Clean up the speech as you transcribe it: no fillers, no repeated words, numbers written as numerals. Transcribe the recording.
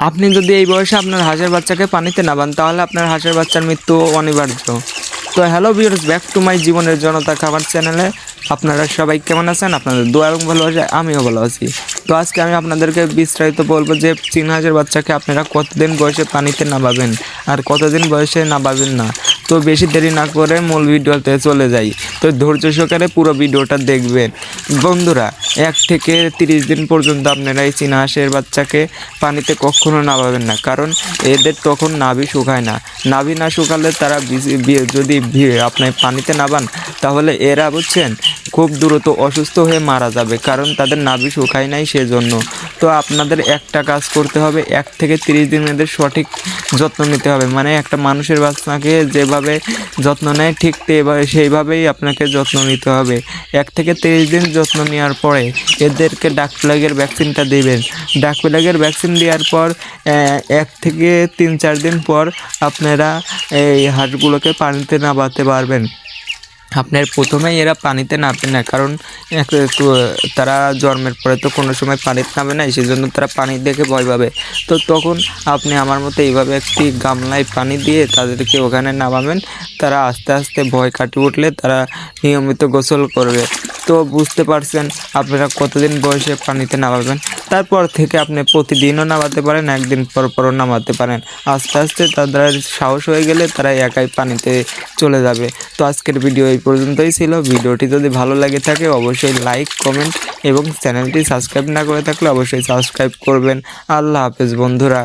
আপনি যদি এই বয়সে আপনার হাঁসের বাচ্চাকে পানিতে নামান তাহলে আপনার হাঁসের বাচ্চার মৃত্যু অনিবার্য। তো hello viewers, back to my জীবনের জনতা খাবার চ্যানেলে আপনারা সবাই কেমন আছেন? আপনাদের দোয়া এবং ভালোবাসা আমিও ভালো আছি। তো আজকে আমি আপনাদেরকে বিস্তারিত বলবো যে চীনা হাঁসের বাচ্চাকে আপনারা কতদিন বয়সে পানিতে নামাবেন আর কতদিন বয়সে নামাবেন না। তো বেশি দেরি না করে মূল ভিডিওতে চলে যাই। তো ধৈর্য সহকারে পুরো ভিডিওটা দেখবেন বন্ধুরা। 1 থেকে 30 দিন পর্যন্ত আপনারা এই চীনা হাঁসের বাচ্চাকে পানিতে কখনো নামাবেন না, কারণ এদের তখন নাভি শুকায় না। নাভি না শুকালে তারা যদি আপনি পানিতে নামান তাহলে এরা বুঝছেন খুব দ্রুত অসুস্থ হয়ে মারা যাবে, কারণ তাদের নাভি শুকায় নাই সেজন্য। তো আপনাদের একটা কাজ করতে হবে, 1 থেকে 30 দিন এদের সঠিক যত্ন নিতে হবে। মানে একটা মানুষের বাচ্চাকে যেভাবে যত্ন নেয় ঠিক সেইভাবেই আপনাকে যত্ন নিতে হবে। 1 থেকে 30 দিন যত্ন নেওয়ার পরে এদেরকে ডাক প্লাগের ভ্যাকসিনটা দিবেন। ডাক প্লাগের ভ্যাকসিন দেওয়ার পর 1 থেকে 3-4 দিন পর আপনারা এই হাঁসগুলোকে পানিতে নামাতে পারবেন। আপনার প্রথমেই এরা পানিতে নামবে না, কারণ তারা জন্মের পরে তো কোনো সময় পানিতে নামে না, সেই জন্য তারা পানি দেখে ভয় পাবে। তো তখন আপনি আমার মতো এইভাবে একটি গামলায় পানি দিয়ে তাদেরকে ওখানে নামাবেন। তারা আস্তে আস্তে ভয় কাটিয়ে উঠলে তারা নিয়মিত গোসল করবে। তো বুঝতে পারছেন আপনারা কতদিন বয়সে পানিতে নামাবেন। তারপর থেকে আপনি প্রতিদিনও নামাতে পারেন, একদিন পর পরও নামাতে পারেন। আস্তে আস্তে তাদের সাহস হয়ে গেলে তারা একাই পানিতে চলে যাবে। তো আজকের ভিডিও এই পর্যন্তই ছিল। ভিডিওটি যদি ভালো লাগে থাকে অবশ্যই লাইক, কমেন্ট এবং চ্যানেলটি সাবস্ক্রাইব না করে থাকলে অবশ্যই সাবস্ক্রাইব করবেন। আল্লাহ হাফেজ বন্ধুরা।